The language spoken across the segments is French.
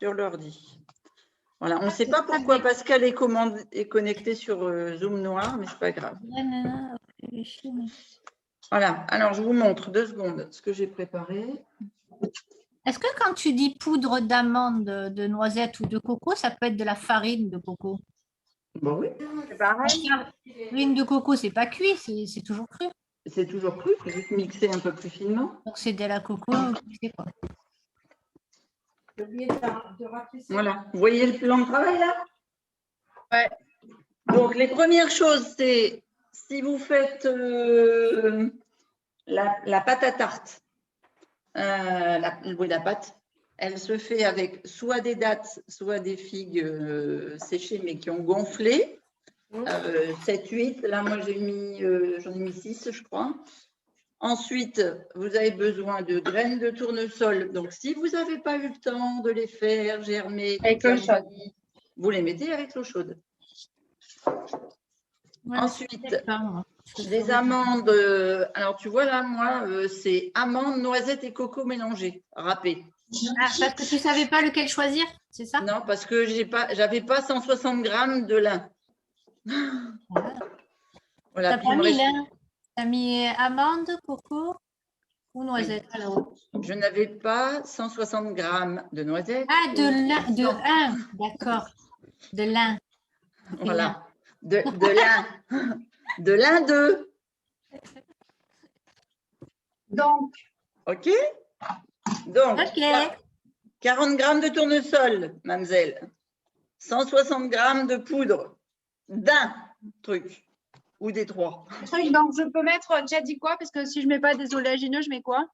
sur l'ordi. Voilà, on ne sait pas pourquoi Pascal est connecté sur Zoom noir, mais ce n'est pas grave. Voilà, alors je vous montre 2 secondes ce que j'ai préparé. Est-ce que quand tu dis poudre d'amande, de noisette ou de coco, ça peut être de la farine de coco? Bon, oui, C'est pareil. La farine de coco, c'est pas cuit, c'est toujours cru. c'est toujours cru, il faut juste mixer un peu plus finement. Donc c'est de la coco, c'est quoi? J'ai oublié de rapetisser. Voilà, vous voyez le plan de travail là? Ouais. Donc, les premières choses, c'est si vous faites la pâte à tarte, la pâte, elle se fait avec soit des dattes, soit des figues séchées mais qui ont gonflé. 7, 8, là moi j'en ai mis 6 je crois. Ensuite, vous avez besoin de graines de tournesol. Donc, si vous n'avez pas eu le temps de les faire germer, Avec l'eau chaude. vous les mettez avec l'eau chaude. Ouais, Ensuite, pas, moi. des amandes. Alors, tu vois là, moi, c'est amandes, noisettes et coco mélangés, râpés. Ah, parce que tu ne savais pas lequel choisir, c'est ça? Non, parce que j'avais pas 160 grammes de lin. Voilà, Tu as mis amande, coco ou noisette alors? je n'avais pas 160 grammes de noisettes. Ah, de lin, d'accord. De lin. Voilà, de lin. De lin 2. Donc, OK? Donc, Ok. 40 grammes de tournesol, mademoiselle. 160 grammes de poudre d'un truc ou des 3. donc je peux mettre, tu as dit quoi? Parce que si je ne mets pas des oléagineux, je mets quoi?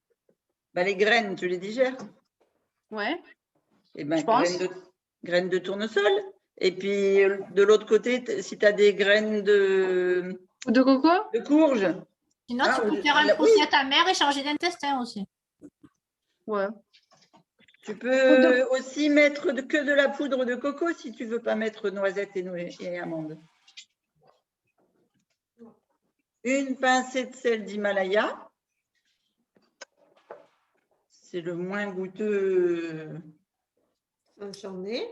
Bah, les graines, tu les digères? Ouais. Eh ben, Je pense. graines de tournesol. Et puis, de l'autre côté, si tu as des graines de De coco? courge. Sinon, tu peux faire un poussé à ta mère et changer d'intestin aussi. Ouais. Tu peux aussi mettre que de la poudre de coco si tu ne veux pas mettre noisettes et amandes. Une pincée de sel d'Himalaya. C'est le moins goûteux. J'en ai.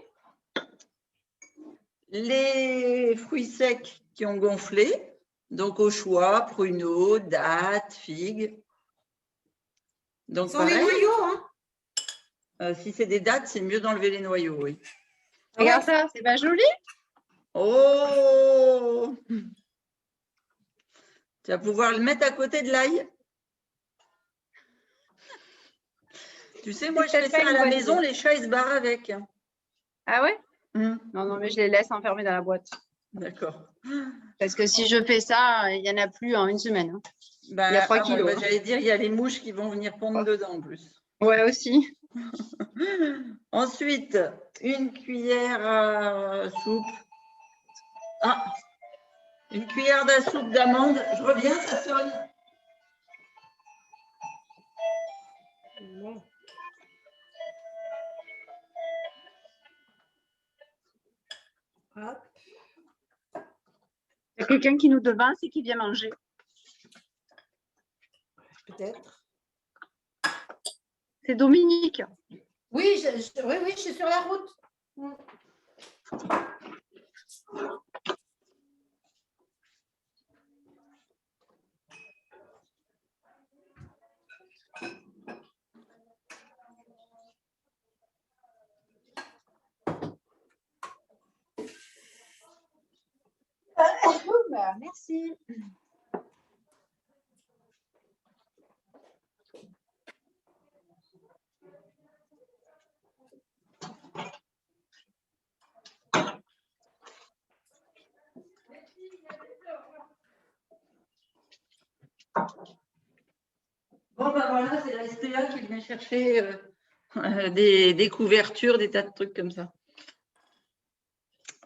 Les fruits secs qui ont gonflé, donc au choix, pruneaux, dattes, figues. Donc, Sans les pareil, noyaux, hein? Si c'est des dattes, c'est mieux d'enlever les noyaux, oui. Regarde ça, c'est pas joli? Oh! Tu vas pouvoir le mettre à côté de l'ail. Tu sais, moi, je fais ça à la maison, les chats, ils se barrent avec. Ah ouais? Non, Non, mais je les laisse enfermer dans la boîte. d'accord. Parce que si je fais ça, il n'y en a plus en une semaine. Hein. Bah, Il y a 3 kilos. J'allais dire, il y a les mouches qui vont venir pondre dedans en plus. Ouais, aussi. Ensuite, une cuillère à soupe. Ah, une cuillère à soupe d'amandes. Je reviens, ça sonne. Bon. Hop. Il y a quelqu'un qui nous devance et qui vient manger. Peut-être. C'est Dominique. Oui, oui, je suis sur la route. Merci. Bon, ben voilà, c'est la SPA qui vient chercher des couvertures, des tas de trucs comme ça.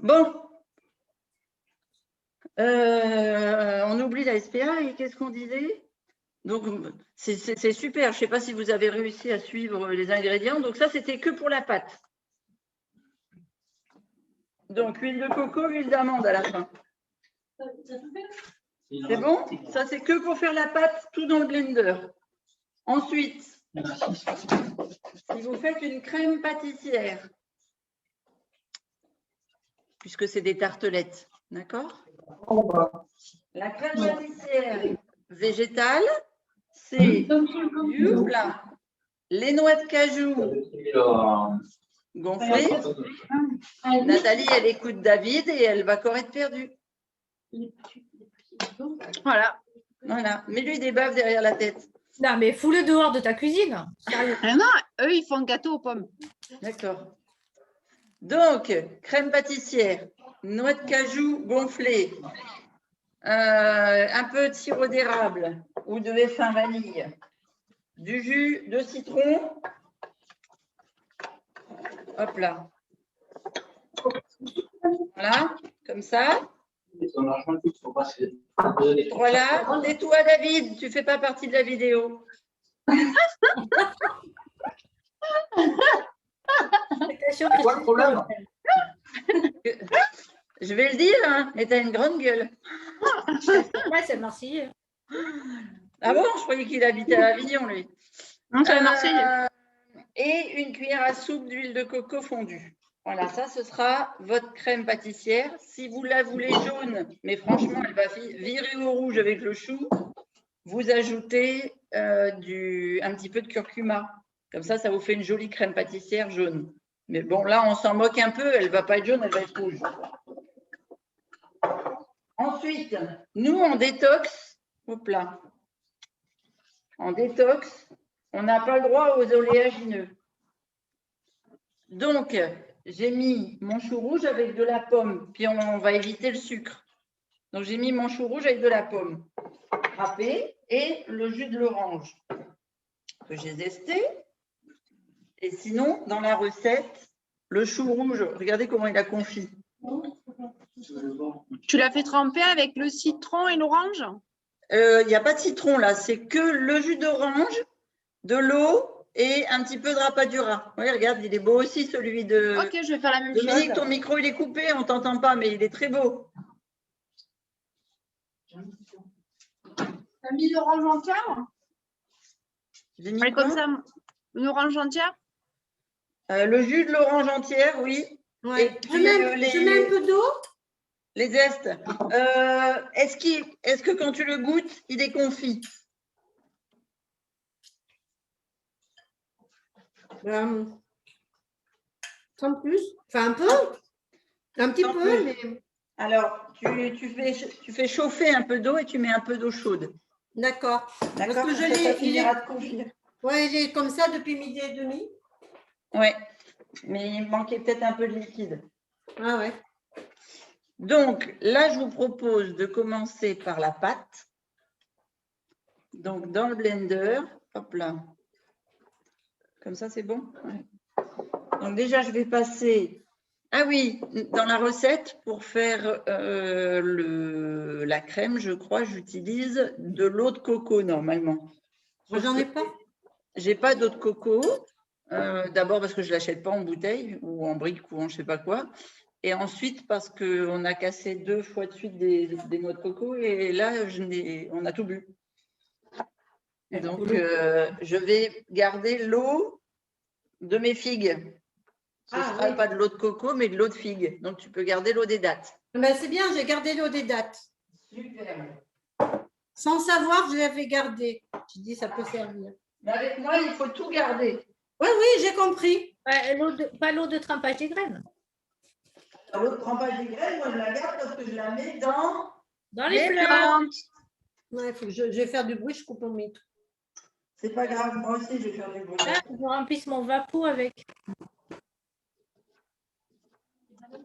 Bon. On oublie la SPA et qu'est-ce qu'on disait? Donc, c'est super. Je ne sais pas si vous avez réussi à suivre les ingrédients. Donc, ça, c'était que pour la pâte. Donc, huile de coco, huile d'amande à la fin. C'est bon? Ça, c'est que pour faire la pâte, tout dans le blender. Ensuite, si vous faites une crème pâtissière, puisque c'est des tartelettes. D'accord? La crème pâtissière végétale, c'est youpla, les noix de cajou gonflées. Nathalie, elle écoute David et elle va encore être perdue. Voilà. Voilà, mets-lui des baffes derrière la tête. Non, mais fous-le dehors de ta cuisine. Sérieux. Ah non, eux, ils font gâteau aux pommes. D'accord. Donc, crème pâtissière, noix de cajou gonflée, un peu de sirop d'érable ou de F1 vanille, du jus de citron. Hop là. Voilà, comme ça. Voilà, tais-toi David, tu fais pas partie de la vidéo. C'est quoi le problème? Je vais le dire, hein, mais tu as une grande gueule. Ouais, c'est Marseillais. Ah bon, je croyais qu'il habitait à Avignon, lui. Non, c'est Marseille. Et une cuillère à soupe d'huile de coco fondue. Voilà, ça, ce sera votre crème pâtissière. Si vous la voulez jaune, mais franchement, elle va virer au rouge avec le chou, vous ajoutez un petit peu de curcuma. Comme ça vous fait une jolie crème pâtissière jaune. Mais bon, là, on s'en moque un peu. Elle ne va pas être jaune, elle va être rouge. Ensuite, nous, en détox, hop là, en détox, on n'a pas le droit aux oléagineux. Donc, j'ai mis mon chou rouge avec de la pomme, puis on va éviter le sucre. Donc, j'ai mis mon chou rouge avec de la pomme râpée et le jus de l'orange que j'ai zesté. Et sinon, dans la recette, le chou rouge, regardez comment il a confit. Tu l'as fait tremper avec le citron et l'orange? Il n'y a pas de citron là, c'est que le jus d'orange, de l'eau et un petit peu de rapadura. Oui, regarde, il est beau aussi celui de… Ok, je vais faire la même chose. Dominique, ton micro il est coupé, on ne t'entend pas, mais il est très beau. T'as mis l'orange entière? J'ai mis Comme quoi ça, une orange entière? Le jus de l'orange entière, oui. Ouais. Et puis, Je mets un peu d'eau. les zestes. Est-ce que quand tu le goûtes, il est confit? Sans plus. Enfin, un peu. Un petit Sans peu, plus. mais… Alors, tu fais chauffer un peu d'eau et tu mets un peu d'eau chaude. D'accord. D'accord, Parce que ça finira de confire. Ouais, il est comme ça depuis midi et demi. Oui, mais il manquait peut-être un peu de liquide. Ah ouais. Donc, là, je vous propose de commencer par la pâte. Donc, dans le blender, hop là. Comme ça, c'est bon? Ouais. Donc, déjà, je vais passer… Ah oui, dans la recette, pour faire la crème, je crois, j'utilise de l'eau de coco normalement. Moi, j'en ai pas. J'ai pas d'eau de coco. D'abord parce que je ne l'achète pas en bouteille ou en brique ou en je ne sais pas quoi. Et ensuite parce qu'on a cassé 2 fois de suite des noix de coco et là, on a tout bu. Donc, je vais garder l'eau de mes figues. Ce ne sera pas de l'eau de coco, mais de l'eau de figue. Donc, tu peux garder l'eau des dattes. Ben, c'est bien, j'ai gardé l'eau des dattes. Super. Sans savoir, je l'avais gardé. Je dis, ça peut servir. Mais avec moi, il faut tout garder. Oui, oui, j'ai compris. Pas l'eau de trempage des graines. L'eau de trempage des graines, moi, je la garde parce que je la mets dans Les plantes. Ouais, faut que je vais faire du bruit, je coupe mon micro. C'est pas grave, moi aussi, je vais faire du bruit. Là, je remplisse mon vapeau avec.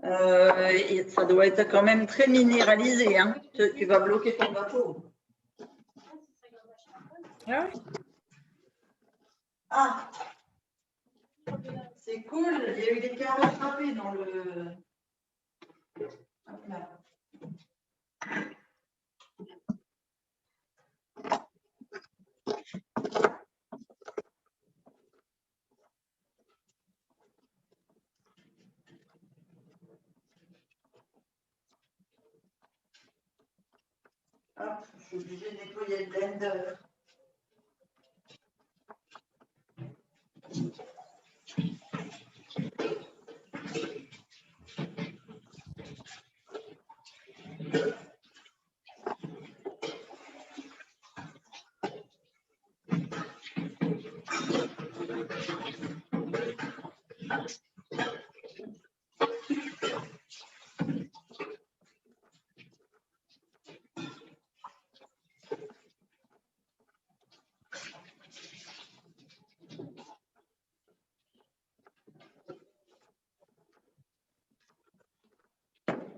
Et ça doit être quand même très minéralisé. Hein. Tu vas bloquer ton vapeau. Ah oui. Ah, c'est cool. Il y a eu des carottes râpées dans le… Hop là. Hop, je suis obligée de nettoyer le blender.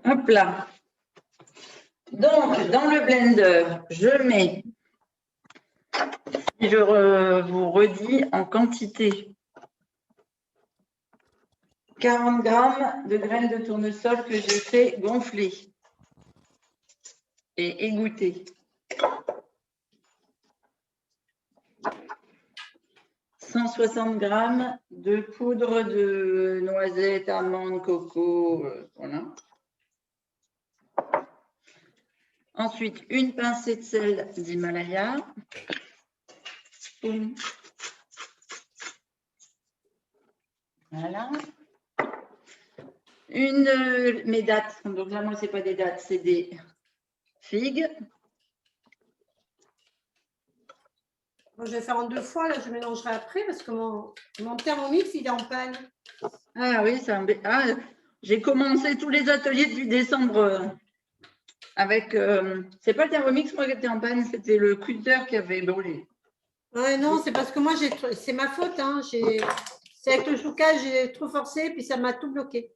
Hop là. Donc, dans le blender, je mets, vous redis en quantité, 40 grammes de graines de tournesol que j'ai fait gonfler et égoutter. 160 grammes de poudre de noisettes, amandes, coco, voilà. Ensuite, une pincée de sel d'Himalaya. Voilà. Mes dates, donc là, moi, ce n'est pas des dates, c'est des figues. Moi, je vais faire en 2 fois, là, je mélangerai après parce que mon Thermomix, il est en panne. Ah oui, j'ai commencé tous les ateliers depuis décembre avec. C'est pas le Thermomix, moi, qui était en panne, c'était le cutter qui avait brûlé. Ouais, non, c'est parce que moi, c'est ma faute. Hein, c'est avec le choucage, j'ai trop forcé, puis ça m'a tout bloqué.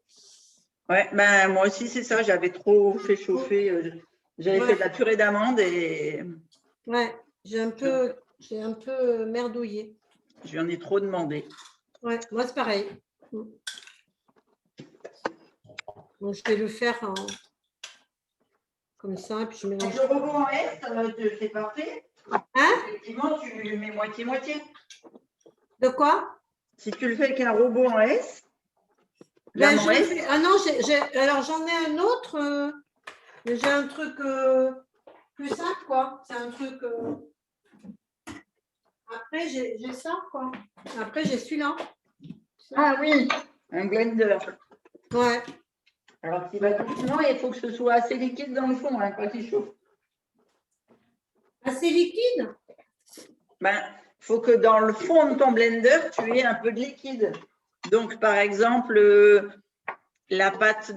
Ouais, ben moi aussi, c'est ça, j'avais trop fait chauffer. J'avais fait de la purée d'amande et. Ouais, j'ai un peu merdouillé. Je lui en ai trop demandé. Ouais, moi, c'est pareil. Donc, je vais le faire comme ça, puis je mélange. Avec le robot en S, c'est parfait. Hein? Effectivement, tu le mets moitié-moitié. De quoi? Si tu le fais avec un robot en S, Ben, en S. Ah non, alors j'en ai un autre, mais j'ai un truc plus simple, quoi. C'est un truc. Après, j'ai ça, quoi. Après, j'ai celui-là. Ah oui, un blender. Ouais. Alors, sinon, il faut que ce soit assez liquide dans le fond, hein, pas qu'il chauffe. Assez liquide? Ben, il faut que dans le fond de ton blender, tu aies un peu de liquide. Donc, par exemple, la pâte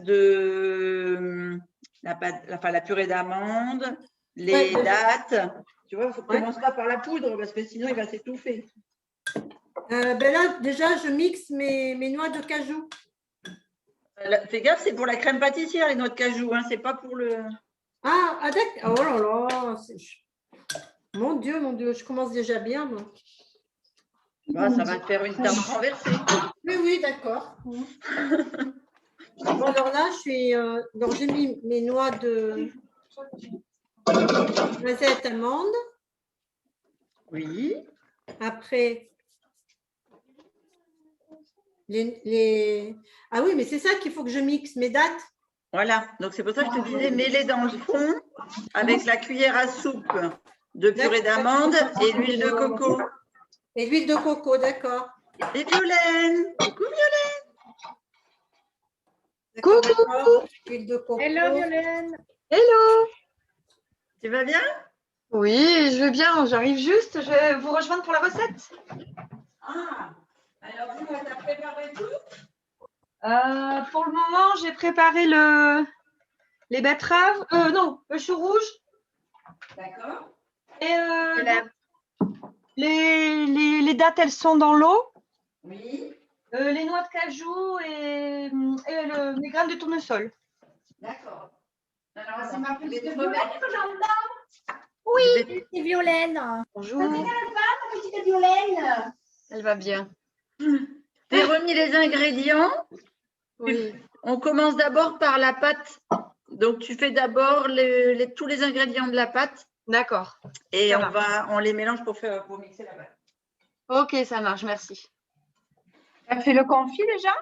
la purée d'amande, les dattes. Tu vois, il faut commencer pas par la poudre parce que sinon, il va s'étouffer. Ben là, déjà, je mixe mes noix de cajou. Fais gaffe, c'est pour la crème pâtissière, les noix de cajou, hein, c'est pas pour le… Ah d'accord. Oh là là. Mon Dieu, je commence déjà bien, moi. Bah, ça va te faire une tarte renversée. Oui, d'accord. Bon, alors là, donc j'ai mis mes noix de noisettes amandes. Oui. Après, ah oui, mais c'est ça qu'il faut que je mixe, mes dates. Voilà, donc c'est pour ça que je te disais, mets-les dans le fond avec la cuillère à soupe de purée d'amande et l'huile de coco. Et l'huile de coco, d'accord. Et Violaine. Coucou Violaine. Coucou. L'huile de coco. Hello Violaine. Hello. Tu vas bien? Oui, je vais bien. J'arrive juste. Je vais vous rejoindre pour la recette. Ah, alors dis-moi, tu as préparé tout? Pour le moment, j'ai préparé les betteraves. Non, le chou rouge. D'accord. Et les dattes, elles sont dans l'eau. Oui. Les noix de cajou et les graines de tournesol. D'accord. Alors, c'est ma petite Violaine que j'entends. Oui. C'est Violaine. Bonjour. La petite Violaine. Elle va bien. T'es remis les ingrédients. Oui. On commence d'abord par la pâte. Donc, tu fais d'abord tous les ingrédients de la pâte. D'accord. Et Ça on les mélange pour mixer la pâte. Ok, ça marche. Merci. Tu as fait le confit déjà?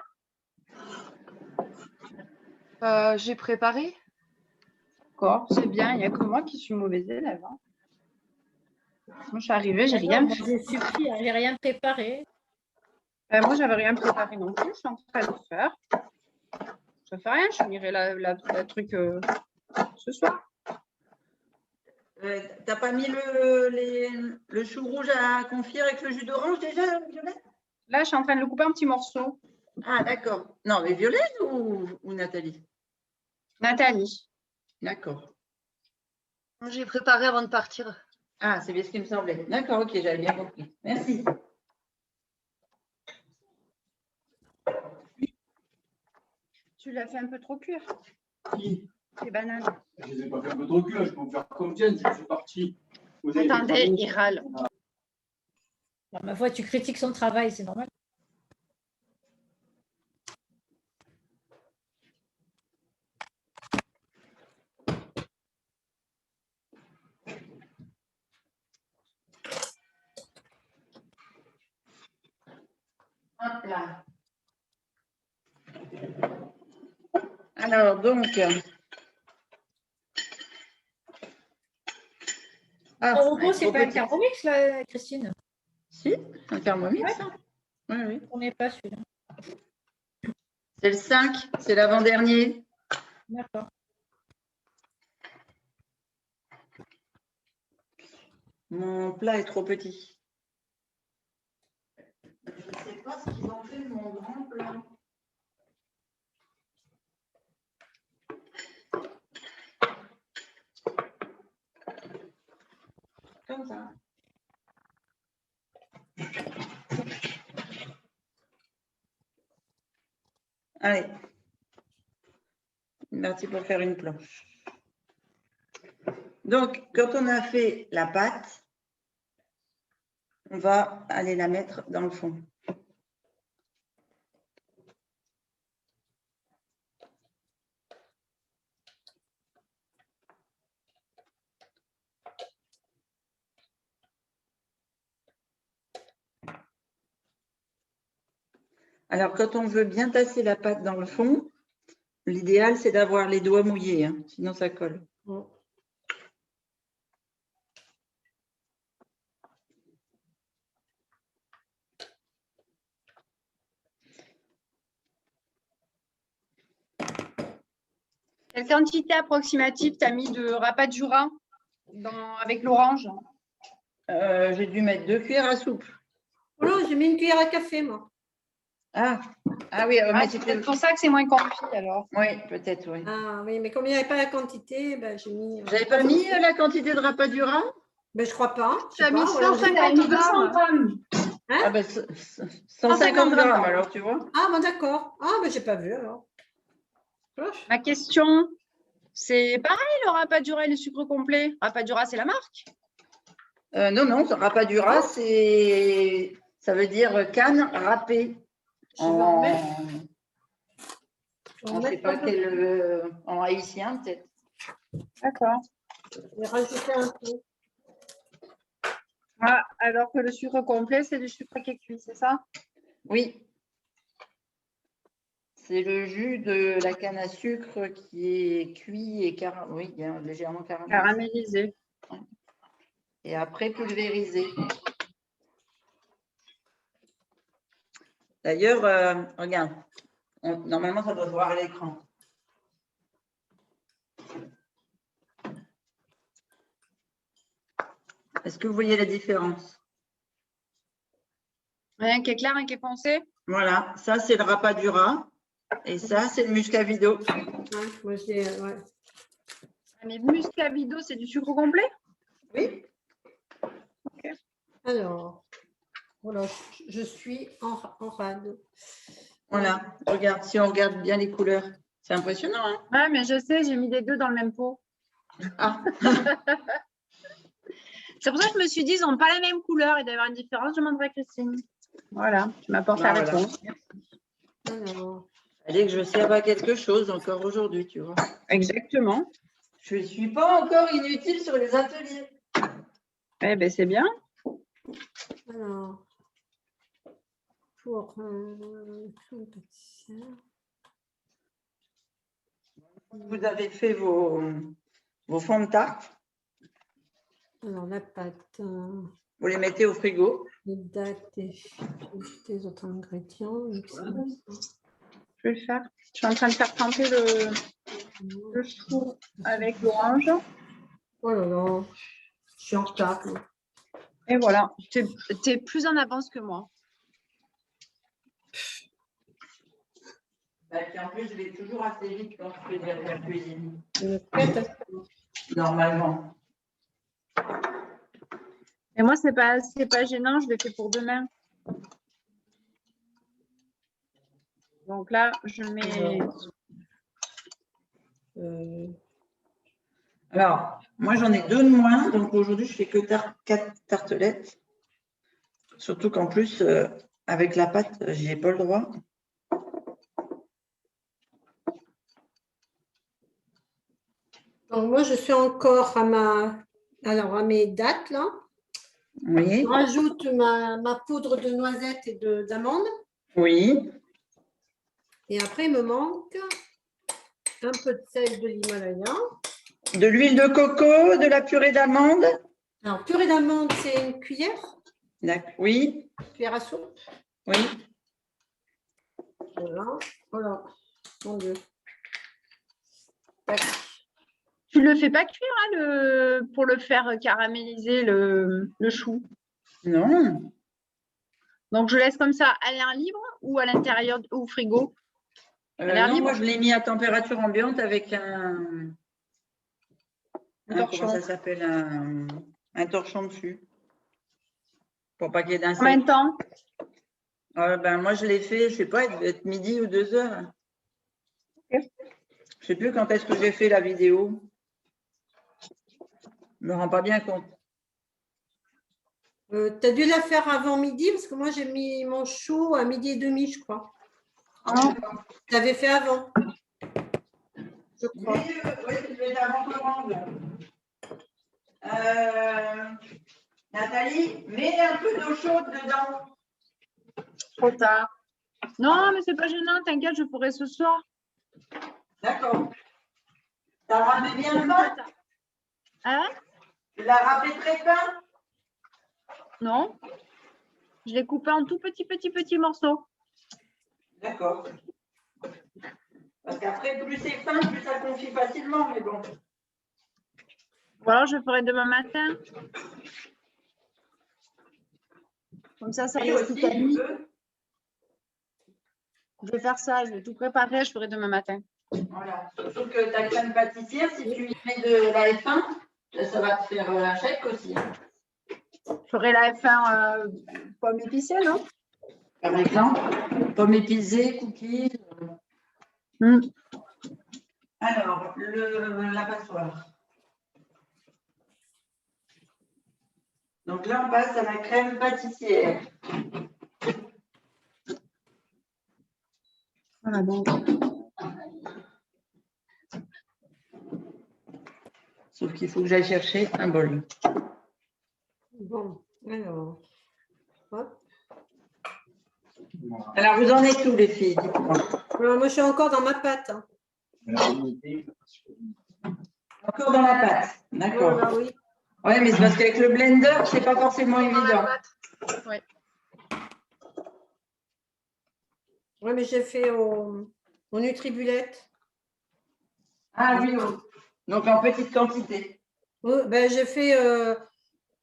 J'ai préparé. D'accord, c'est bien. Il n'y a que moi qui suis mauvaise élève. Hein. Moi, je suis arrivée, j'ai rien fait. J'ai suffi, j'ai rien préparé. Moi, j'avais rien préparé non plus. Je suis en train de le faire. Ça fait rien. Je finirai la truc ce soir. T'as pas mis le chou rouge à confire avec le jus d'orange déjà, Violaine? Là, je suis en train de le couper en petits morceaux. Ah, d'accord. Non, mais Violaine ou Nathalie? Nathalie. D'accord. J'ai préparé avant de partir. Ah, c'est bien ce qui me semblait. D'accord, ok, j'avais bien compris. Merci. Tu l'as fait un peu trop cuire, Qui les bananes. Je les ai pas fait un peu trop cuire, je peux me faire comme Jen, je suis parti. Vous avez Attendez, fait il râle. Alors, ma foi, tu critiques son travail, c'est normal. Hop là. Alors, donc. Ah, Ton robot, elle est c'est trop pas un petite. Thermomix, là, Christine? Si, un Thermomix. Ça. Oui, oui. On n'est pas celui-là. C'est le 5, c'est l'avant-dernier. D'accord. Mon plat est trop petit. Je ne sais pas ce qu'ils ont fait de mon grand plat. Comme ça. Allez. Merci pour faire une planche. Donc, quand on a fait la pâte, on va aller la mettre dans le fond. Alors, quand on veut bien tasser la pâte dans le fond, l'idéal, c'est d'avoir les doigts mouillés, hein, sinon ça colle. Bon. Quelle quantité approximative tu as mis de rapadura avec l'orange? J'ai dû mettre 2 cuillères à soupe. Oh non, j'ai mis une cuillère à café, moi. Ah, ah oui, mais C'est c'était... peut-être pour ça que c'est moins confit alors. Oui, peut-être, oui. Ah oui, mais comme il n'y avait pas la quantité, ben, j'ai mis. J'avais pas mis la quantité de rapadura? Ben, je crois pas. Tu as mis ou alors j'ai- 150 grammes. Ah ben, 150 grammes, alors, tu vois. Ah, ben d'accord. Ah, ben j'ai pas vu alors. Cloche. Ma question, c'est pareil le rapadura et le sucre complet. Rapadura, c'est la marque. Non, non, rapadura, c'est... Ça veut dire canne râpée. Je vais en mettre. On ne sait pas quel... en haïtien, peut-être. D'accord. Je vais rajouter un peu. Ah, alors que le sucre complet, c'est du sucre qui est cuit, c'est ça? Oui. C'est le jus de la canne à sucre qui est cuit et oui, bien légèrement caramélisé. Caramélisé. Et après pulvérisé. D'ailleurs, regarde, normalement ça doit se voir à l'écran. Est-ce que vous voyez la différence? Un qui est clair, un qui est foncé. Voilà, ça c'est le rapadura et ça c'est le muscovado. Ouais, moi, ouais. Mais muscovado, c'est du sucre complet? Oui. Alors, voilà, je suis en rade. Voilà, regarde, si on regarde bien les couleurs, c'est impressionnant, hein? Ouais, mais je sais, j'ai mis les deux dans le même pot. Ah. C'est pour ça que je me suis dit, ils n'ont pas la même couleur et d'avoir une différence, je demanderai à Christine. Voilà, tu m'apportes la Voilà. réponse. Alors, Allez, que je serve à quelque chose encore aujourd'hui, tu vois. Exactement. Je ne suis pas encore inutile sur les ateliers. Eh bien, c'est bien. alors, pour Vous avez fait vos fonds de tarte, alors la pâte, vous les mettez au frigo. les dates et les autres ingrédients. Je vais le faire. Je suis en train de faire tremper le chou avec l'orange. Oh là là, je suis en retard. moi. Et voilà, tu es plus en avance que moi. Bah, puis en plus, je vais toujours assez vite quand je fais de la cuisine. Une catastrophe. Normalement. Et moi, c'est pas gênant, je l'ai fait pour demain. Donc là, je mets. Alors, moi, j'en ai 2 de moins. Donc aujourd'hui, je fais que 4 tartelettes. Surtout qu'en plus, avec la pâte, j'y ai pas le droit. Donc, moi, je suis encore à mes dates, là. Oui. Je rajoute ma poudre de noisettes et d'amandes. Oui. Et après, il me manque un peu de sel de l'Himalaya. De l'huile de coco, de la purée d'amande. Alors, purée d'amande, c'est une cuillère, D'accord. Oui. cuillère à soupe. Oui. Voilà. Voilà. Mon Dieu. Tac. Tu le fais pas cuire hein, pour le faire caraméliser le chou. Non. Donc, je laisse comme ça à l'air libre ou à l'intérieur au frigo. l'air Non, libre. moi, je l'ai mis à température ambiante avec un torchon. comment ça s'appelle un torchon dessus. Pour pas qu'il y ait Combien d'insectes. de temps? Ben, moi, je l'ai fait, je sais pas, il devait être midi ou 2 heures. Ok. Je sais plus quand est-ce que j'ai fait la vidéo. Je me rends pas bien compte. Tu as dû la faire avant midi, parce que moi, j'ai mis mon chou à 12h30, je crois. Tu l'avais fait avant, je crois. Oui, je vais avant commande. Nathalie, mets un peu d'eau chaude dedans. Trop tard. Non, mais c'est pas gênant, t'inquiète, je pourrai ce soir. D'accord. T'as râpé bien le pain? Hein? Tu l'as râpé très fin? Non. Je l'ai coupé en tout petits morceaux. D'accord. Parce qu'après, plus c'est fin, plus ça confie facilement, mais bon. Ou alors, je ferai demain matin. Comme ça Oui, reste aussi, toute la tu nuit. peux. Je vais faire ça, je vais tout préparer, je ferai demain matin. Voilà. Surtout que ta crème pâtissière, si tu y mets de la F1, ça va te faire un chèque aussi. Je ferai la F1 pomme épicée, non? Par exemple, pommes épicées, cookies. Alors, la passoire. Donc là, on passe à la crème pâtissière. Voilà, donc. Sauf qu'il faut que j'aille chercher un bol. Bon, alors. Hop. Alors, vous en êtes où, les filles? Dites-moi. Alors, moi, je suis encore dans ma pâte. Hein. Encore dans la pâte. D'accord. Voilà, oui. Oui, mais c'est parce qu'avec le blender, c'est pas forcément évident. Ouais. Oui, mais j'ai fait au Nutribulette. Ah oui, oui. Donc en petite quantité. Oui, ben, j'ai fait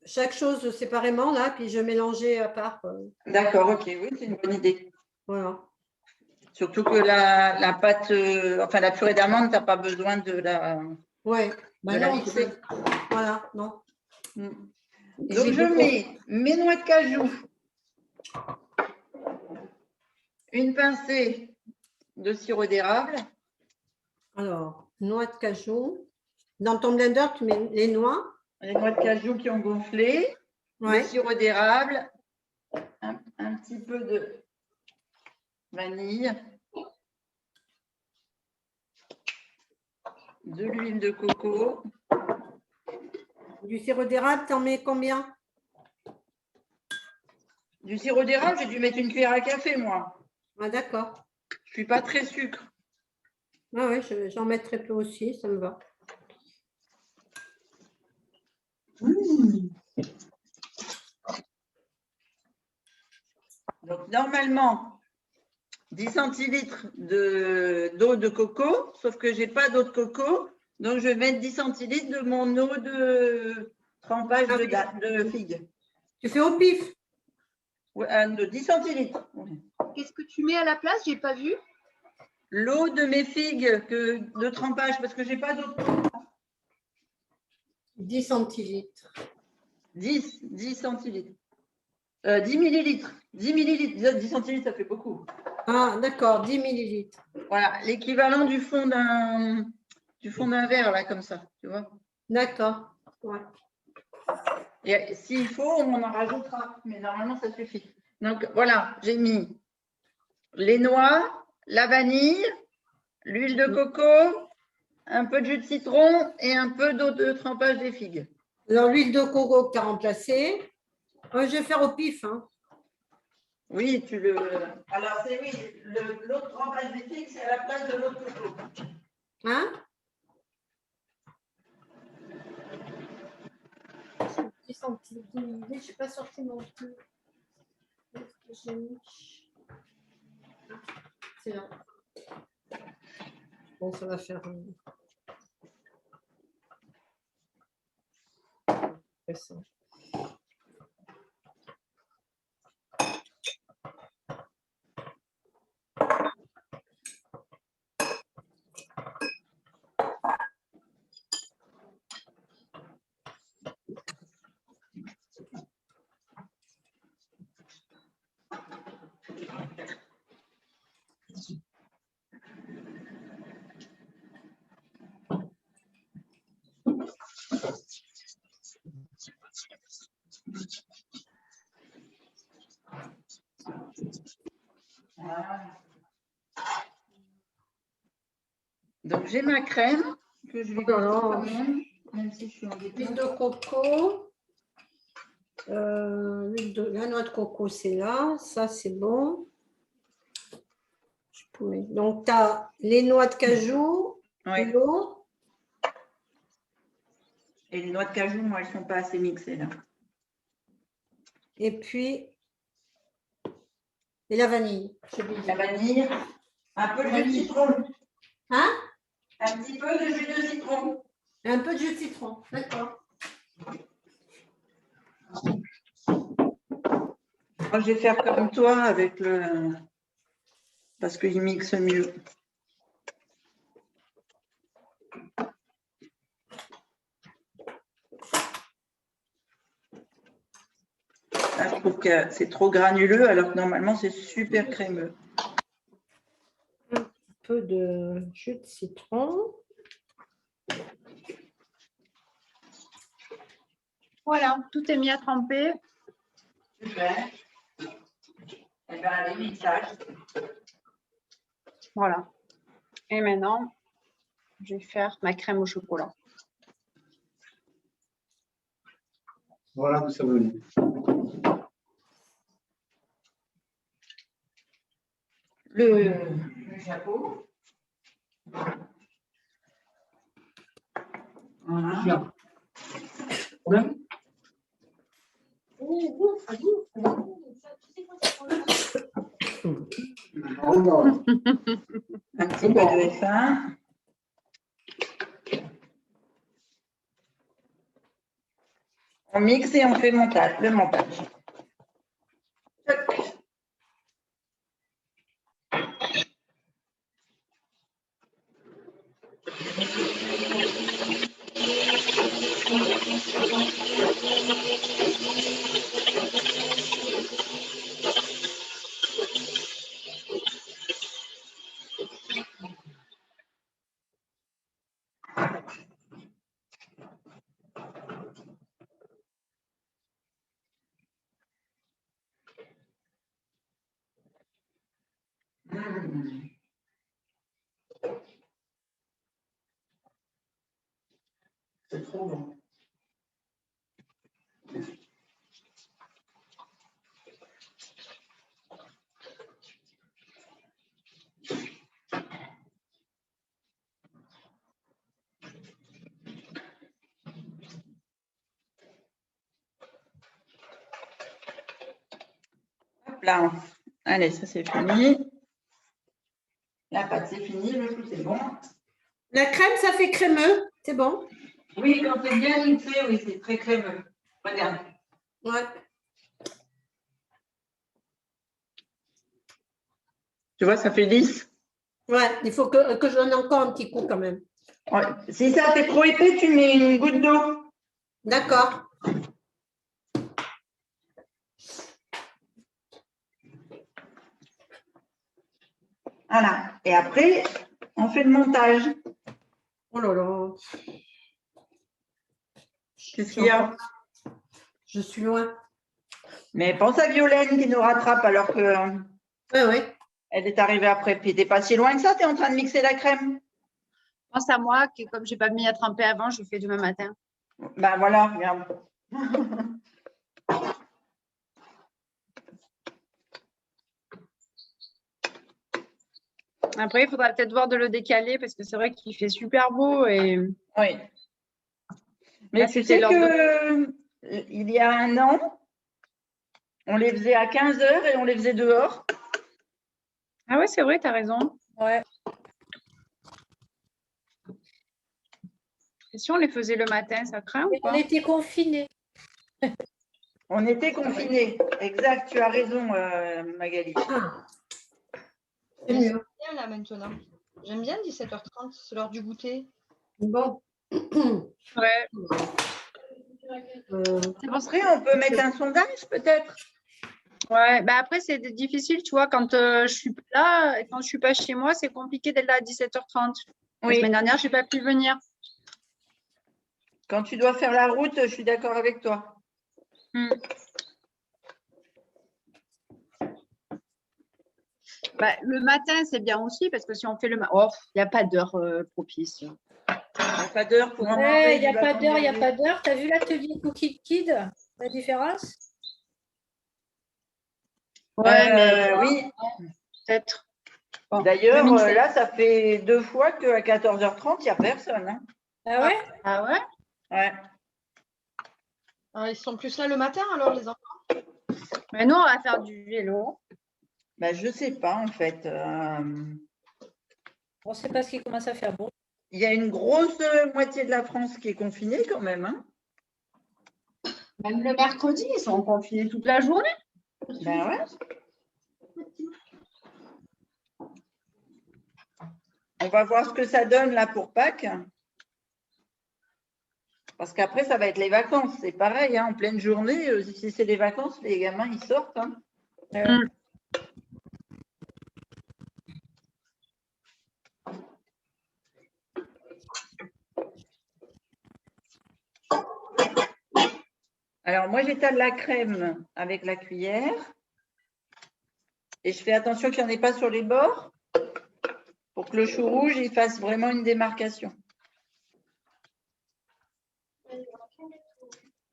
chaque chose séparément, là, puis je mélangeais à part. D'accord, ok, oui, c'est une bonne idée. Voilà. Surtout que la pâte, enfin la purée d'amande, tu n'as pas besoin de la, Ouais. Ben de la non, mixer. voilà, non. Mm. Et Donc j'ai je beaucoup- mets mes noix de cajou, une pincée de sirop d'érable. Alors, noix de cajou. Dans ton blender, tu mets les noix. Les noix de cajou qui ont gonflé, Ouais. le sirop d'érable, un petit peu de vanille, de l'huile de coco. Du sirop d'érable, t'en mets combien? Du sirop d'érable, j'ai dû mettre une cuillère à café, moi. Ah, d'accord. Je suis pas très sucre. Ah oui, j'en mettrai peu aussi, ça me va. Donc, normalement, 10 centilitres d'eau de coco, sauf que je n'ai pas d'eau de coco. Donc, je vais mettre 10 centilitres de mon eau de trempage de figue. Tu fais au pif? Ouais, de 10 centilitres. Qu'est-ce que tu mets à la place? J'ai pas vu. l'eau de mes figues de trempage, parce que je n'ai pas d'eau. 10 centilitres. 10 centilitres. 10 millilitres. 10 millilitres. 10 centilitres, ça fait beaucoup. Ah, d'accord, 10 millilitres. Voilà, l'équivalent du fond d'un verre, là, comme ça, tu vois. D'accord. Ouais. Et s'il faut, on en rajoutera, mais normalement, ça suffit. Donc, voilà, j'ai mis les noix, la vanille, l'huile de coco, un peu de jus de citron et un peu d'eau de trempage des figues. Alors, l'huile de coco que tu as remplacée. Je vais faire au pif. Hein. Oui, tu le. Alors, c'est oui, l'eau de trempage des figues, c'est à la place de l'eau de coco. Hein? 10 centilitres. Je n'ai pas sorti mon truc. C'est là. Bon, ça va faire. Ça. Donc, j'ai ma crème que je vais quand même si je suis en L'huile de coco. La noix de coco, c'est là. Ça, c'est bon. Donc, tu as les noix de cajou, ouais. l'eau. Et les noix de cajou, moi, elles ne sont pas assez mixées, là. Et puis, la vanille. La vanille, un peu de jus de citron. Hein? Un petit peu de jus de citron. Et un peu de jus de citron. D'accord. Moi, je vais faire comme toi avec le. Parce qu'il mixe mieux. Là, je trouve que c'est trop granuleux, alors que normalement, c'est super crémeux. Un peu de jus de citron. Voilà, tout est mis à tremper. Super. Eh bien, les mixages. Voilà. Et maintenant, je vais faire ma crème au chocolat. Voilà où ça veut aller. Le chapeau. Voilà. Bien. Problème? Un petit peu de F1. On mixe et on fait le montage. C'est trop bon. Hop là. Allez, ça c'est fini. La pâte c'est fini, le chou c'est bon. La crème, ça fait crémeux. C'est bon? Oui, quand c'est bien mixé, oui, c'est très crémeux. Regarde. Ouais. Tu vois, ça fait lisse. Ouais, il faut que je donne encore un petit coup quand même. Ouais. Si ça fait trop épais, tu mets une goutte d'eau. D'accord. Voilà. Et après, on fait le montage. Oh là là. Qu'est-ce qu'il y a? Je suis loin. Mais pense à Violaine qui nous rattrape alors que Oui. elle est arrivée après. Puis t'es pas si loin que ça, tu es en train de mixer la crème. Pense à moi que comme j'ai pas mis à tremper avant, je le fais demain matin. Ben voilà, regarde. Après, il faudra peut-être voir de le décaler parce que c'est vrai qu'il fait super beau et Oui. Mais là, tu c'était sais l'heure que il y a un an, on les faisait à 15 heures et on les faisait dehors. Ah ouais, c'est vrai, tu as raison. Ouais. Et si on les faisait le matin, ça craint ou Et on pas? était confinés. On était confinés. Exact, tu as raison, Magali. Ah, c'est J'aime mieux. bien là maintenant. J'aime bien 17h30, c'est l'heure du goûter. Bon. Ouais. C'est pour ça on peut mettre un sondage peut-être. Ouais, bah après, c'est difficile, tu vois, quand je suis pas là, et quand je suis pas chez moi, c'est compliqué d'être là à 17h30. La Oui. semaine dernière, je n'ai pas pu venir. Quand tu dois faire la route, je suis d'accord avec toi. Bah, le matin, c'est bien aussi, parce que si on fait le matin, oh, il n'y a pas d'heure propice. Il n'y a pas d'heure pour en Ouais, manger. il n'y a du pas bâton d'heure, il n'y a berger. pas d'heure. Tu as vu l'atelier Cookie Kid? La différence? Ouais, mais Oui. peut-être. Bon, D'ailleurs, le mixer. là, ça fait 2 fois qu'à 14h30, il n'y a personne. Hein. Ah ouais? Ah ouais? Ouais. Ah, ils sont plus là le matin alors les enfants? Mais nous, on va faire du vélo. Ben, je ne sais pas, en fait. On ne sait pas ce qui commence à faire beau. Il y a une grosse moitié de la France qui est confinée quand même. Hein. Même le mercredi, ils sont confinés toute la journée. Ben ouais. On va voir ce que ça donne là pour Pâques. Parce qu'après, ça va être les vacances. C'est pareil, hein, en pleine journée. Si c'est les vacances, les gamins, ils sortent. Hein. Alors, moi, j'étale la crème avec la cuillère. Et je fais attention qu'il n'y en ait pas sur les bords pour que le chou rouge, il fasse vraiment une démarcation.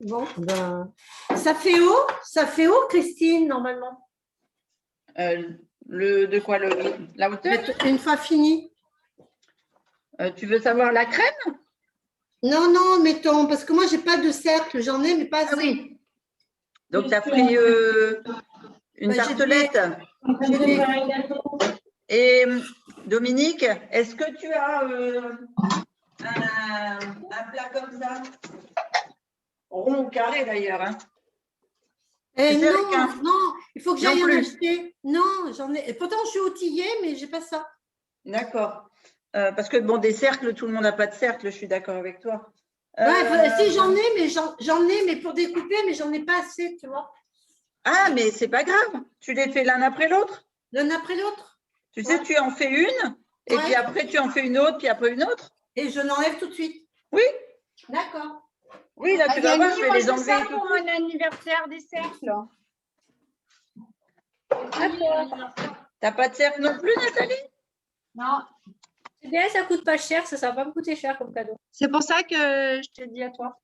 Bon, ben, ça fait haut, Christine, normalement. De quoi la hauteur? Une fois fini. Tu veux savoir la crème? Non, mettons, parce que moi, j'ai pas de cercle, j'en ai, mais pas assez. Ah oui. Donc, tu as pris une tartelette. Et Dominique, est-ce que tu as un plat comme ça? Rond ou carré d'ailleurs. Hein. Non, il faut que j'aille Non en plus. acheter. Non, j'en ai. Et pourtant, je suis outillée, mais j'ai pas ça. D'accord. Parce que bon, des cercles, tout le monde n'a pas de cercle, je suis d'accord avec toi. Si j'en ai, mais pour découper, mais j'en ai pas assez, tu vois. Ah, mais c'est pas grave. Tu les fais l'un après l'autre. L'un après l'autre. Tu sais, tu en fais une, et puis après, tu en fais une autre, puis après une autre. Et je l'enlève tout de suite. Oui. D'accord. Oui, là, tu vas voir, je vais les enlever. Ça pour mon anniversaire des cercles. T'as pas de cercle non plus, Nathalie? Non. C'est bien, ça coûte pas cher, ça va pas me coûter cher comme cadeau. C'est pour ça que je te dis à toi.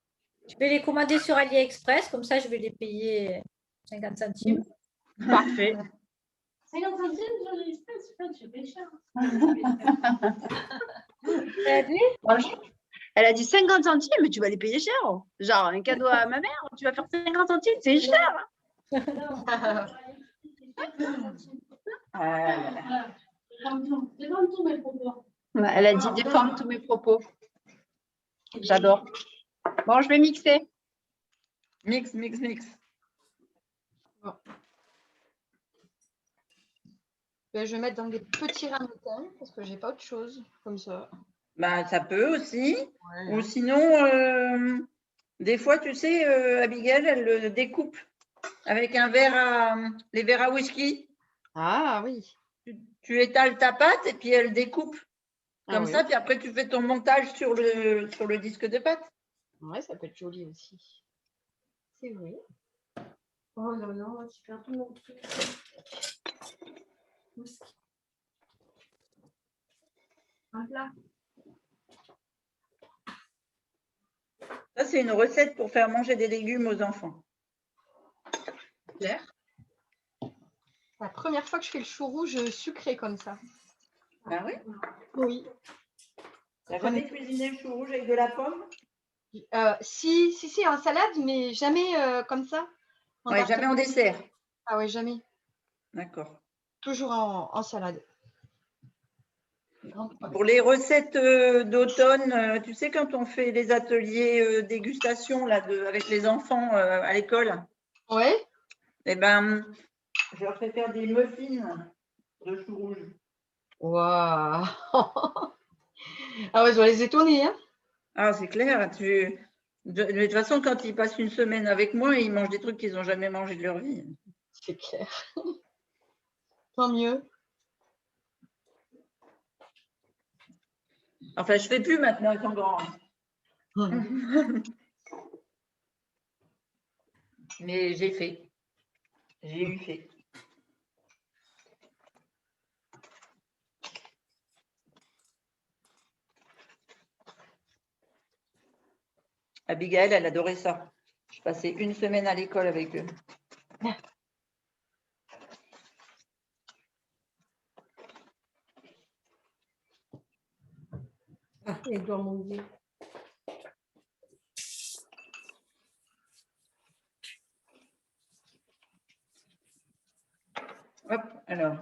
Je vais les commander sur AliExpress, comme ça je vais les payer 50 centimes. Parfait. 50 centimes sur l'espèce, je paye cher. Elle a dit 50 centimes, mais tu vas les payer cher. Genre, un cadeau à ma mère, tu vas faire 50 centimes, c'est cher. Défends tous mes propos. Elle a dit défendre tous mes propos. J'adore. Bon, je vais mixer. Mix. Je vais mettre dans des petits ramequins parce que j'ai pas autre chose comme ça. Bah, ça peut aussi. Ouais, Ou hein. sinon, des fois, tu sais, Abigail, elle le découpe avec les verres à whisky. Ah oui. Tu étales ta pâte et puis elle découpe Ah comme oui. ça. Puis après, tu fais ton montage sur le disque de pâte. Ouais, ça peut être joli aussi. C'est vrai. Oh là là, j'ai perdu mon truc. Voilà. Ça, c'est une recette pour faire manger des légumes aux enfants. Claire. La première fois que je fais le chou rouge sucré comme ça. Ah oui? Oui. T'as jamais cuisiné le chou rouge avec de la pomme? Si, en salade, mais jamais comme ça. Ouais, jamais en dessert. Ah ouais, jamais. D'accord. Toujours en salade. Pour les recettes d'automne, tu sais, quand on fait les ateliers dégustation là, avec les enfants à l'école, Ouais. eh ben, je leur fais faire des muffins de chou rouge. Waouh. Ah ouais, je dois les étonner, hein. Ah, c'est clair. De toute façon, quand ils passent une semaine avec moi, ils mangent des trucs qu'ils n'ont jamais mangé de leur vie. C'est clair. Tant mieux. Enfin, je fais plus maintenant, ils sont grands. Mais j'ai fait. J'ai eu fait. Abigail, elle adorait ça. Je passais une semaine à l'école avec eux. Ah, Edouard Mondier. Hop, alors.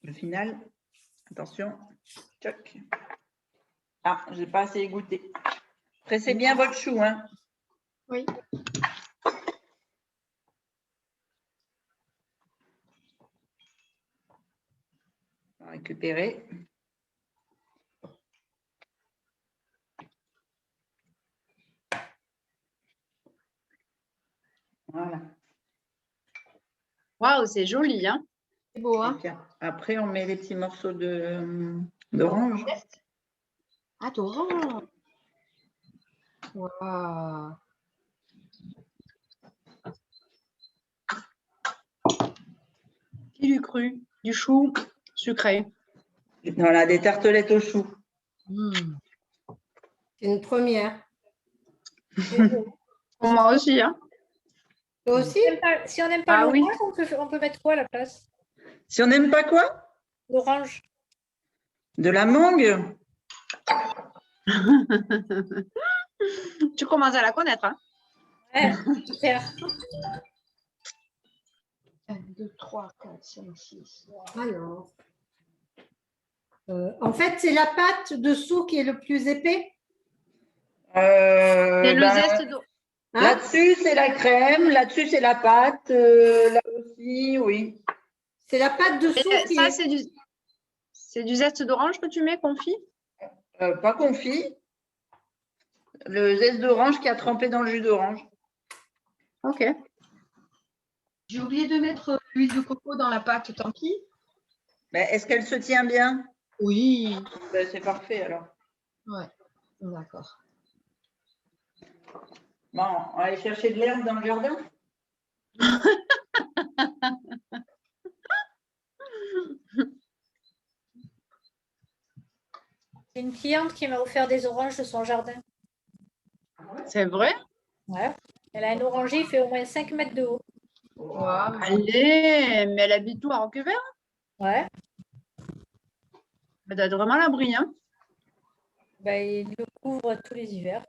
Le final. Attention. Tchoc. Ah, j'ai pas assez goûté. Pressez bien votre chou, hein. Oui. On va récupérer. Voilà. Waouh, c'est joli, hein? C'est beau, hein. Et puis, après, on met les petits morceaux d'orange. Ah, d'orange. Waouh. Qui l'eût cru? Du chou sucré. Voilà, des tartelettes au chou. Mmh. C'est une première. Pour moi aussi, hein? Toi aussi? Si on n'aime pas Ah oui. l'orange, on peut mettre quoi à la place? Si on n'aime pas quoi? L'orange. De la mangue. Tu commences à la connaître, hein? Ouais, super. 1, 2, 3, 4, 5, 6. Alors. En fait, c'est la pâte dessous qui est le plus épais. C'est le Ben, zeste d'eau. Hein? là-dessus, c'est la crème. Là-dessus, c'est la pâte. Là aussi, oui. C'est la pâte dessous qui Ça, est. c'est du zeste d'orange que tu mets, confit? Pas confit. Le zeste d'orange qui a trempé dans le jus d'orange. Ok. J'ai oublié de mettre l'huile de coco dans la pâte, tant pis. Ben, est-ce qu'elle se tient bien? Oui. Ben, c'est parfait alors. Ouais, d'accord. Bon, on va aller chercher de l'herbe dans le jardin. J'ai une cliente qui m'a offert des oranges de son jardin. C'est vrai? Ouais. Elle a un oranger, il fait au moins 5 mètres de haut. Wow. Allez, mais elle habite où, à Roquevert? Ouais. Elle doit être vraiment à l'abri, hein? Ben, il le couvre tous les hivers.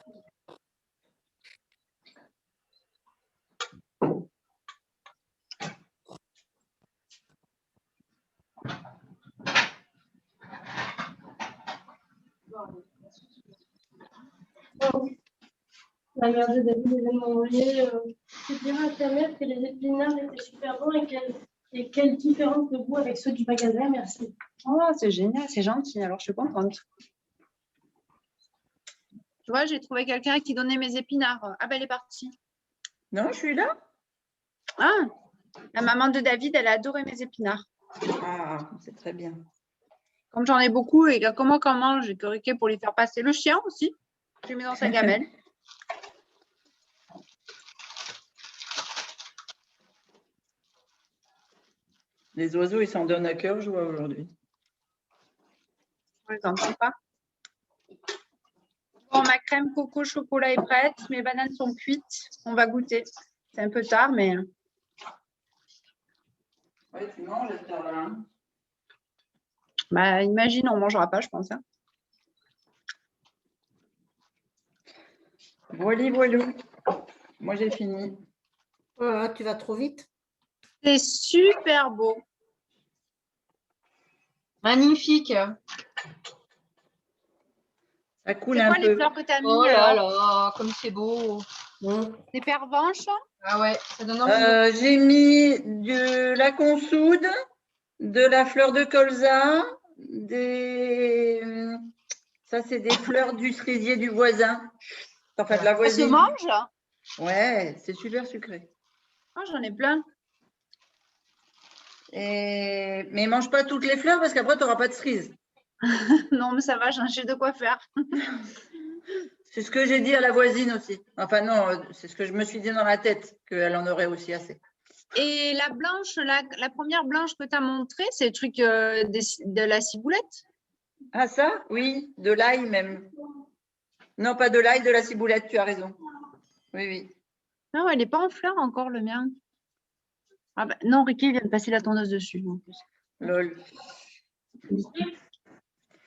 La mère de David, elle m'a envoyé, tu diras à ta mère que les épinards étaient super bons et qu'elle Et quelle différence de goût avec ceux du magasin, merci. Oh, c'est génial, c'est gentil. Alors, je suis contente. Tu vois, j'ai trouvé quelqu'un qui donnait mes épinards. Ah ben, elle est partie. Non, je suis là. Ah, la maman de David, elle a adoré mes épinards. Ah, c'est très bien. Comme j'en ai beaucoup et comment qu'on mange, j'ai corriqué pour lui faire passer le chien aussi. Je l'ai mis dans sa gamelle. Les oiseaux, ils s'en donnent à cœur joie aujourd'hui. On les entend pas. Bon, ma crème coco chocolat est prête. Mes bananes sont cuites. On va goûter. C'est un peu tard, mais Oui, tu manges à cette heure-là. Hein. bah, imagine, on ne mangera pas, je pense. Hein. Voilà, voilà. Moi, j'ai fini. Voilà, tu vas trop vite. C'est super beau. Magnifique. Ça coule C'est un quoi les peu. fleurs que tu as mis Oh là alors là, comme c'est beau. Des pervenches? Ah ouais, ça donne envie. J'ai mis de la consoude, de la fleur de colza, ça, c'est des fleurs du cerisier du voisin. Enfin, de la Ça se voisine. mange? Ouais, c'est super sucré. Oh, j'en ai plein. Mais mange pas toutes les fleurs parce qu'après, tu n'auras pas de cerise. Non, mais ça va, j'ai de quoi faire. C'est ce que j'ai dit à la voisine aussi. Enfin, non, c'est ce que je me suis dit dans la tête, qu'elle en aurait aussi assez. Et la blanche, la première blanche que tu as montrée, c'est le truc de la ciboulette? Ah, ça? Oui, de l'ail même. Non, pas de l'ail, de la ciboulette, tu as raison. Oui, oui. Non, elle n'est pas en fleurs encore, le mien. Ah bah, non, Ricky vient de passer la tondeuse dessus. En plus. Lol.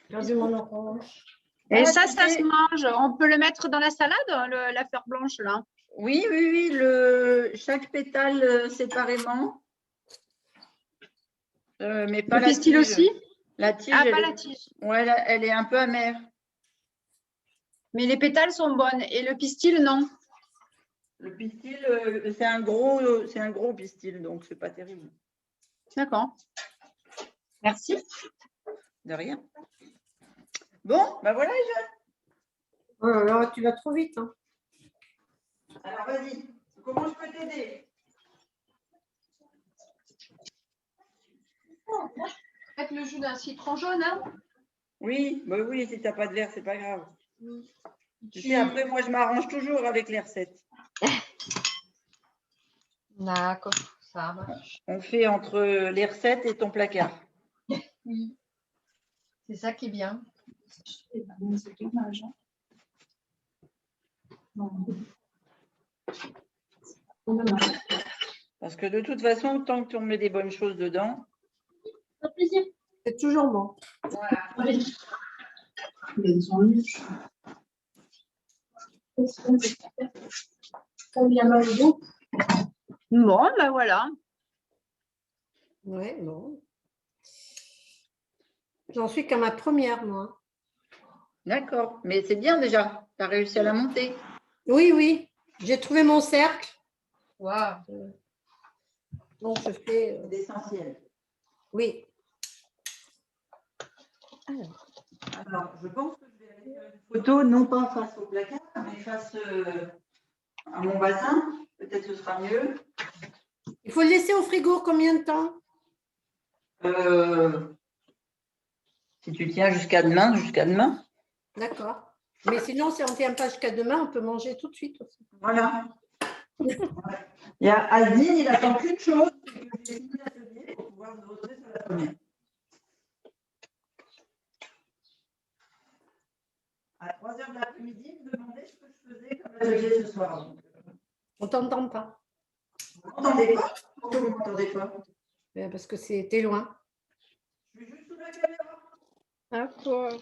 Perdu mon orange. Et Ah, ça, tu ça sais- se mange. On peut le mettre dans la salade, la fleur blanche, là. Oui, oui, oui. Chaque pétale séparément. Mais pas Le la pistil tige. aussi? La tige, Ah, elle pas est... la tige. Ouais, elle est un peu amère. Mais les pétales sont bonnes. Et le pistil, non. Le pistil, c'est un gros pistil, donc c'est pas terrible. D'accord. Merci. De rien. Bon, ben voilà. Oh là là, tu vas trop vite. Hein. Alors vas-y. Comment je peux t'aider? Faites le jus d'un citron jaune, hein? Oui, bah oui, si t'as pas de verre, c'est pas grave. Tu sais, après, moi, je m'arrange toujours avec les recettes. D'accord, ça marche. On fait entre les recettes et ton placard. Oui. C'est ça qui est bien. C'est dommage. Hein. Non. C'est dommage. Parce que de toute façon, tant que tu mets des bonnes choses dedans, Ça fait plaisir. C'est toujours bon. Oui. Ils ont eu. Combien de d'eau? Bon, ben voilà. Ouais, bon. J'en suis qu'à ma première, moi. d'accord. Mais c'est bien déjà. Tu as réussi à la monter. Oui, oui. J'ai trouvé mon cercle. Waouh. Donc, je fais. L'essentiel. Oui. Alors, je pense que je vais aller faire une photo, non pas face au placard, mais face à mon bassin. Peut-être que ce sera mieux. Il faut le laisser au frigo combien de temps? Si tu tiens jusqu'à demain, D'accord. Mais sinon, si on ne tient pas jusqu'à demain, on peut manger tout de suite aussi. Voilà. Il y a Azine, il attend qu'une chose, c'est que j'ai fini l'atelier pour pouvoir vous retrouver sur la première. À 3h de l'après-midi, il me demandait ce que je faisais comme atelier ce soir. Donc, On ne t'entend pas. vous m'entendez pas? Pourquoi vous m'entendez pas? Parce que t'es loin. Je suis juste sous la caméra. D'accord.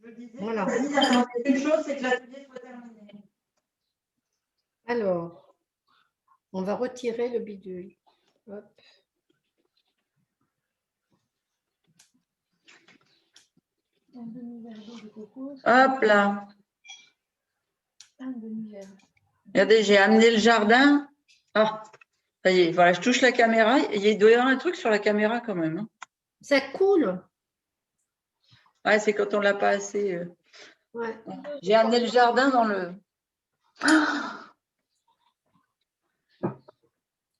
Je disais, Voilà. Azine attendait qu'une chose, c'est que l'atelier soit terminé. Alors, on va retirer le bidule. Hop. Un demi-verre d'eau de coco. Hop là. Un demi-verre. Regardez, j'ai amené le jardin Ah, ça y est, voilà, je touche la caméra. Il doit y avoir un truc sur la caméra quand même, hein. Ça coule. Ouais, c'est quand on l'a pas assez. Ouais. J'ai amené le jardin dans le.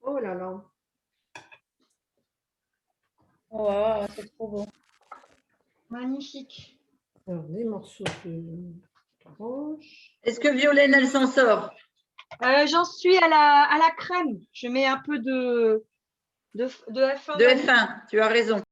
Oh là là. Wow, c'est trop beau. Magnifique. Alors, des morceaux de tranche. Est-ce que Violaine, elle s'en sort? J'en suis à la crème. Je mets un peu de F1. De F1, tu as raison.